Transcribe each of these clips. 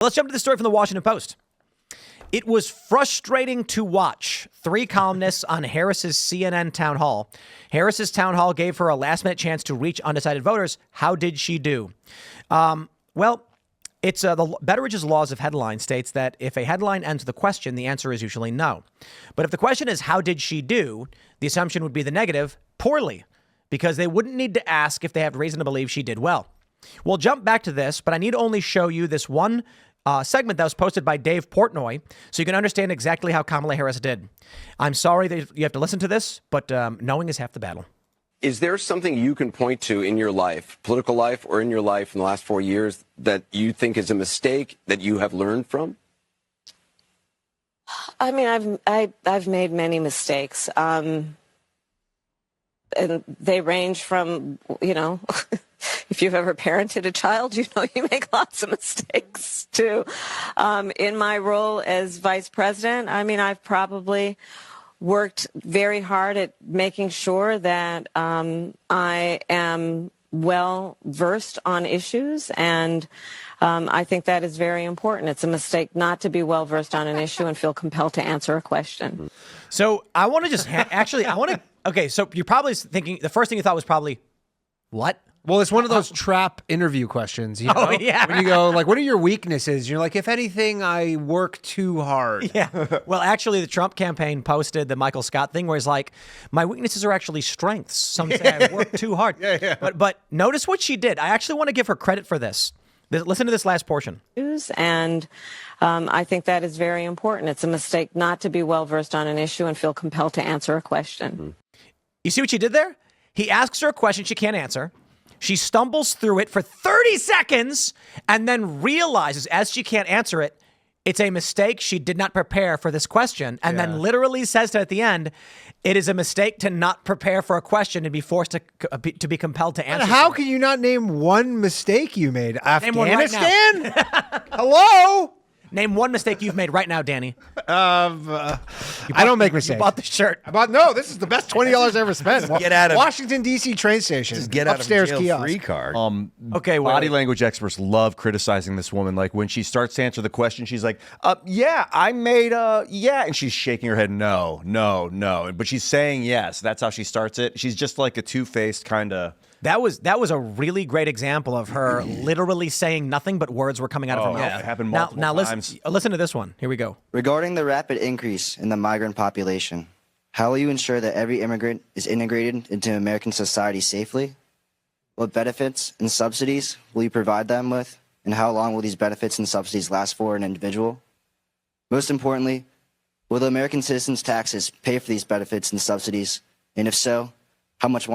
Let's jump to the story from the Washington Post. It was frustrating to watch. 3 columnists on Harris's CNN town hall. Harris's town hall gave her a last-minute chance to reach undecided voters. How did she do? Well, it's the Betteridge's Laws of Headline states that if a headline ends with a question, the answer is usually no. But if the question is, how did she do? The assumption would be the negative, poorly, because they wouldn't need to ask if they have reason to believe she did well. We'll jump back to this, but I need to only show you this one segment that was posted by Dave Portnoy so you can understand exactly how Kamala Harris did. I'm sorry that you have to listen to this, but knowing is half the battle. Is there something you can point to in your life, political life or in your life in the last 4 years, that you think is a mistake that you have learned from? I mean, I've made many mistakes, and they range from, you know, if you've ever parented a child, you know you make lots of mistakes too. In my role as vice president, I mean, I've probably worked very hard at making sure that I am well versed on issues, and I think that is very important. It's a mistake not to be well versed on an issue and feel compelled to answer a question. So I want to just okay, so you're probably thinking the first thing you thought was probably, what? Well, it's one of those trap interview questions, you know? Oh, yeah. When you go, like, what are your weaknesses? You're like, if anything, I work too hard. Yeah. Well, actually, the Trump campaign posted the Michael Scott thing where he's like, my weaknesses are actually strengths. Some say I work too hard. Yeah. But notice what she did. I actually want to give her credit for this. Listen to this last portion. And I think that is very important. It's a mistake not to be well versed on an issue and feel compelled to answer a question. You see what she did there? He asks her a question she can't answer. She stumbles through it for 30 seconds and then realizes, as she can't answer it, it's a mistake. She did not prepare for this question. And then literally says to at the end, it is a mistake to not prepare for a question and be forced to be compelled to answer. And how can you not name one mistake you made? Name one right Afghanistan? Hello? Name one mistake you've made right now, Danny. I don't make mistakes. You bought the shirt. No, this is the best $20 I ever spent. Get out of Washington, D.C. train station. Just get out upstairs of jail kiosk. free card. Okay, Body language experts love criticizing this woman. Like when she starts to answer the question, she's like, yeah, I made yeah. And she's shaking her head, no. But she's saying yes. That's how she starts it. She's just like a two-faced kind of... That was a really great example of her literally saying nothing but words were coming out of her mouth. It happened multiple times. Listen to this one. Here we go. Regarding the rapid increase in the migrant population, how will you ensure that every immigrant is integrated into American society safely? What benefits and subsidies will you provide them with? And how long will these benefits and subsidies last for an individual? Most importantly, will the American citizens' taxes pay for these benefits and subsidies? And if so, how much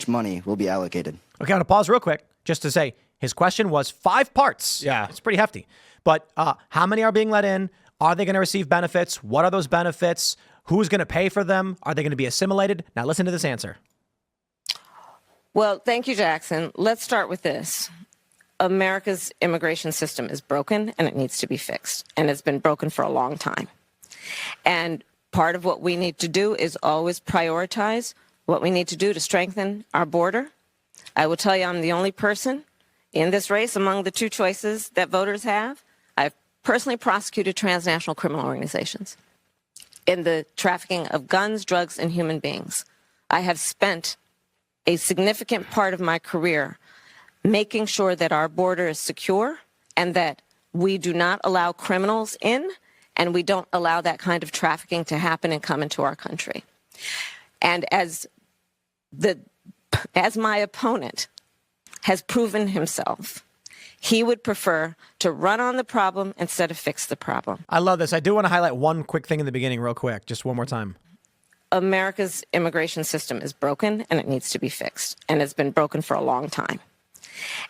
money will be allocated? Okay, I'm going to pause real quick just to say his question was 5 parts. Yeah. It's pretty hefty. But how many are being let in? Are they going to receive benefits? What are those benefits? Who's going to pay for them? Are they going to be assimilated? Now listen to this answer. Well, thank you, Jackson. Let's start with this. America's immigration system is broken and it needs to be fixed. And it's been broken for a long time. And part of what we need to do is always prioritize what we need to do to strengthen our border. I will tell you, I'm the only person in this race among the 2 choices that voters have. I've personally prosecuted transnational criminal organizations in the trafficking of guns, drugs, and human beings. I have spent a significant part of my career making sure that our border is secure and that we do not allow criminals in and we don't allow that kind of trafficking to happen and come into our country. And as my opponent has proven himself, he would prefer to run on the problem instead of fix the problem. I love this. I do want to highlight one quick thing in the beginning real quick. Just one more time. America's immigration system is broken and it needs to be fixed. And it's been broken for a long time.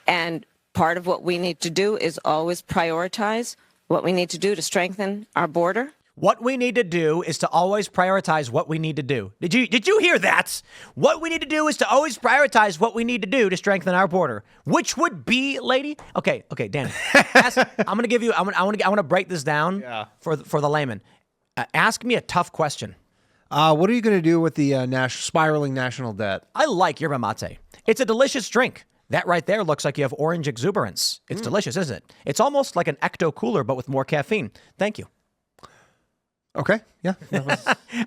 And part of what we need to do is always prioritize what we need to do to strengthen our border. What we need to do is to always prioritize what we need to do. Did you hear that? What we need to do is to always prioritize what we need to do to strengthen our border, which would be, lady. Okay, Danny. I'm gonna give you. I want to break this down for the layman. Ask me a tough question. What are you going to do with the spiraling national debt? I like yerba mate. It's a delicious drink. That right there looks like you have orange exuberance. It's delicious, isn't it? It's almost like an ecto cooler, but with more caffeine. Thank you. Okay. Yeah.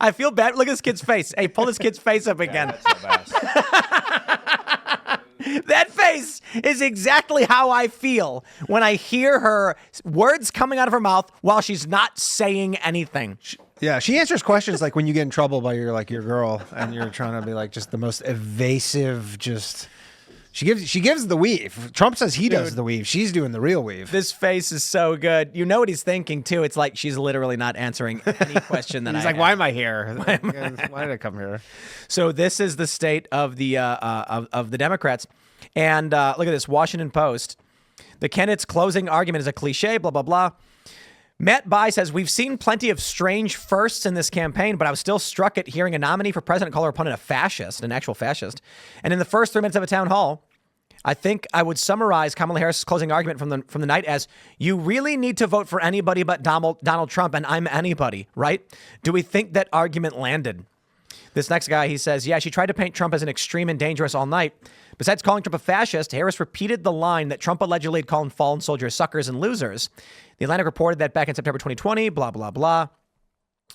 I feel bad. Look at this kid's face. Hey, pull this kid's face up again. That face is exactly how I feel when I hear her words coming out of her mouth while she's not saying anything. Yeah, she answers questions like when you get in trouble by your girl and you're trying to be like just the most evasive, just she gives the weave. Trump says he does the weave. She's doing the real weave. This face is so good. You know what he's thinking too. It's like she's literally not answering any question that He's I like, have. why am I here? Why did I come here? So this is the state of the of the Democrats. And look at this, Washington Post. The candidate's closing argument is a cliche, blah, blah, blah. Matt Bai says, we've seen plenty of strange firsts in this campaign, but I was still struck at hearing a nominee for president call her opponent a fascist, an actual fascist. And in the first 3 minutes of a town hall, I think I would summarize Kamala Harris' closing argument from the night as, you really need to vote for anybody but Donald Trump, and I'm anybody, right? Do we think that argument landed? This next guy, he says, yeah, she tried to paint Trump as an extreme and dangerous all night. Besides calling Trump a fascist, Harris repeated the line that Trump allegedly had called fallen soldiers suckers and losers. The Atlantic reported that back in September 2020, blah, blah, blah.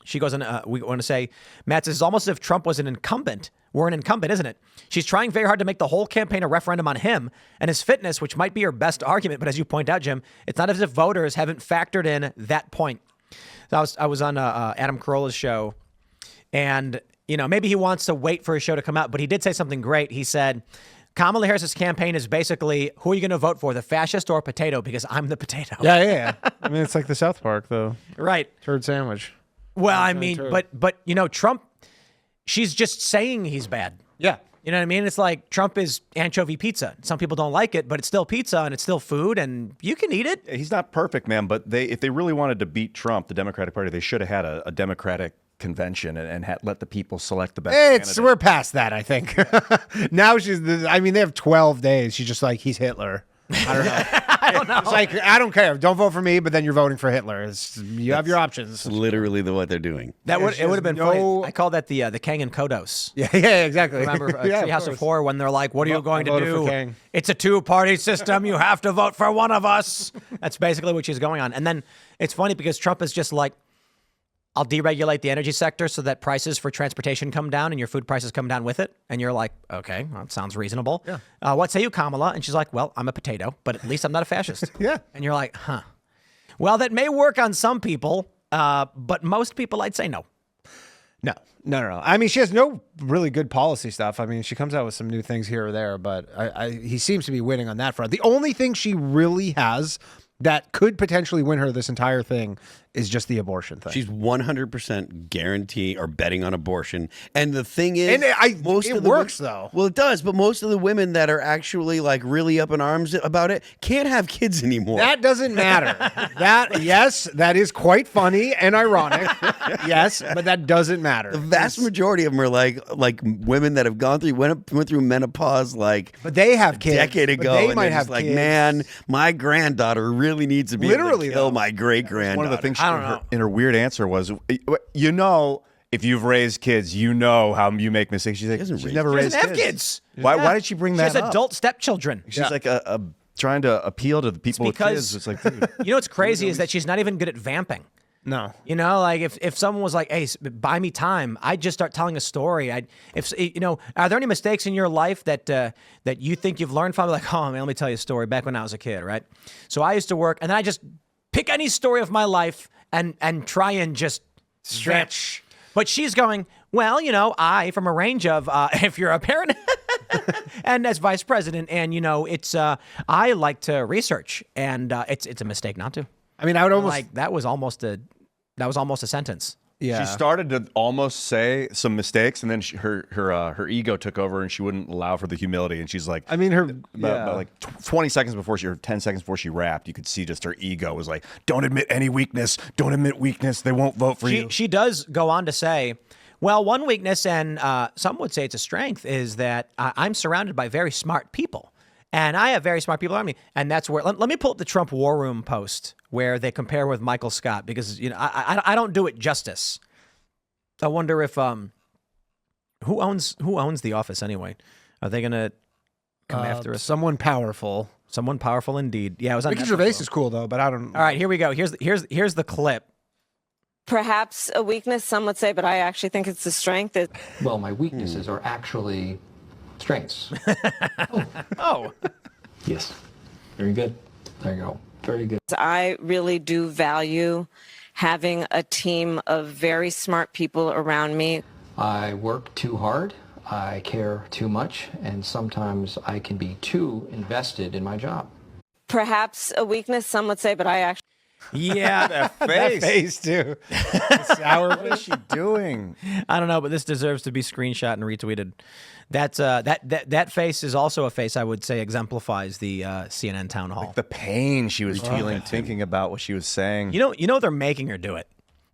She goes on, we want to say, Matt says, it's almost as if Trump was an incumbent. We're an incumbent, isn't it? She's trying very hard to make the whole campaign a referendum on him and his fitness, which might be her best argument. But as you point out, Jim, it's not as if voters haven't factored in that point. So I was on Adam Carolla's show, and maybe he wants to wait for his show to come out, but he did say something great. He said, Kamala Harris's campaign is basically, who are you going to vote for, the fascist or potato? Because I'm the potato. Yeah. I mean, it's like the South Park, though. Right. Turd sandwich. Well, I mean, but Trump, she's just saying he's bad. Yeah. You know what I mean? It's like Trump is anchovy pizza. Some people don't like it, but it's still pizza and it's still food and you can eat it. He's not perfect, man, but if they really wanted to beat Trump, the Democratic Party, they should have had a Democratic convention and let the people select the best candidate. We're past that, I think. Now they have 12 days. She's just like, he's Hitler. I don't know. I don't know. It's like, I don't care. Don't vote for me, but then you're voting for Hitler. You have your options. Literally what they're doing. It would have been funny. I call that the Kang and Kodos. Yeah, exactly. Remember Yeah, Treehouse of Horror when they're like, what are you going to voted for do? Kang. It's a two-party system. You have to vote for one of us. That's basically what she's going on. And then it's funny because Trump is just like, I'll deregulate the energy sector so that prices for transportation come down and your food prices come down with it. And you're like, okay, well, that sounds reasonable. Yeah. What say you, Kamala? And she's like, well, I'm a potato, but at least I'm not a fascist. Yeah. And you're like, huh. Well, that may work on some people, but most people, I'd say no. No. I mean, she has no really good policy stuff. I mean, she comes out with some new things here or there, but he seems to be winning on that front. The only thing she really has that could potentially win her this entire thing is just the abortion thing. She's 100% guarantee or betting on abortion. And the thing is, And it works, though. Well, it does, but most of the women that are actually like really up in arms about it can't have kids anymore. That doesn't matter. Yes, that is quite funny and ironic. Yes, but that doesn't matter. The vast majority of them are like women that have went through menopause but they have kids. a decade ago. They and might they're have just like, kids. man, my granddaughter really needs to be Literally, able to kill though. my great granddaughter. One of the things I don't know. in her weird answer was, if you've raised kids, how you make mistakes. She's like, she's never She raised doesn't have kids. Why did she bring that She has up? adult stepchildren. She's like trying to appeal to the people with kids. It's like, dude. You know what's crazy is that she's not even good at vamping. No. Like if someone was like, hey, buy me time, I'd just start telling a story. Are there any mistakes in your life that you think you've learned from? Like, oh man, let me tell you a story back when I was a kid, right? So I used to work, and then I just pick any story of my life and try and just stretch. But she's going, well, I, from a range of, if you're a parent and as vice president, and, it's, I like to research, and it's a mistake not to. I mean, I would almost that was almost a sentence. Yeah. She started to almost say some mistakes, and then her ego took over, and she wouldn't allow for the humility. And she's like, I mean, about like 20 seconds before or 10 seconds before she rapped, you could see just her ego was like, don't admit any weakness. Don't admit weakness. They won't vote for you. She does go on to say, well, one weakness, and some would say it's a strength, is that I'm surrounded by very smart people. And I have very smart people around me. And that's where, let me pull up the Trump War Room post where they compare with Michael Scott, because, I don't do it justice. I wonder if, who owns The Office anyway? Are they going to come after us. Someone powerful. Someone powerful indeed. Yeah, it was on Ricky Netflix, Gervais though. is cool though, but I don't. All right, here we go. Here's the clip. Perhaps a weakness, some would say, but I actually think it's a strength. Well, my weaknesses are actually strengths. Oh. Yes. Very good. There you go. Very good. I really do value having a team of very smart people around me. I work too hard. I care too much. And sometimes I can be too invested in my job. Perhaps a weakness, some would say, but I actually. Yeah, That That face too. The sour What is she doing? I don't know, but this deserves to be screenshot and retweeted. That face is also a face I would say exemplifies the CNN town hall. The pain she was feeling thinking about what she was saying. You know they're making her do it.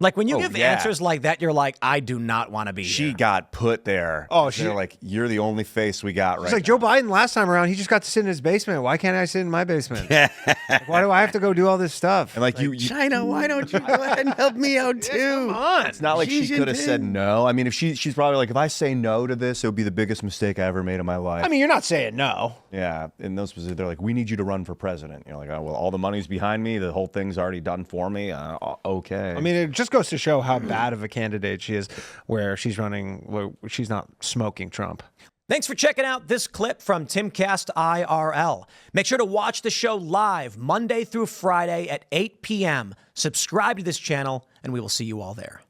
Like when you give yeah. answers like that, you're like, I do not want to be She here. got put there. Oh, They're like, you're the only face we got right It's like Joe Biden last time around. He just got to sit in his basement. Why can't I sit in my basement? Like, why do I have to go do all this stuff? And like you China, why don't you go ahead and help me out too? it's not like Xi she could have said Jinping. no. I mean, if she's probably like, if I say no to this, it would be the biggest mistake I ever made in my life. I mean, you're not saying no. yeah. In those positions, they're like, we need you to run for president. You're like, oh, well, all the money's behind me. The whole thing's already done for me. Okay. I mean, it just goes to show how bad of a candidate she is, where she's not smoking Trump. Thanks for checking out this clip from Timcast IRL. Make sure to watch the show live Monday through Friday at 8 p.m. Subscribe to this channel, and we will see you all there.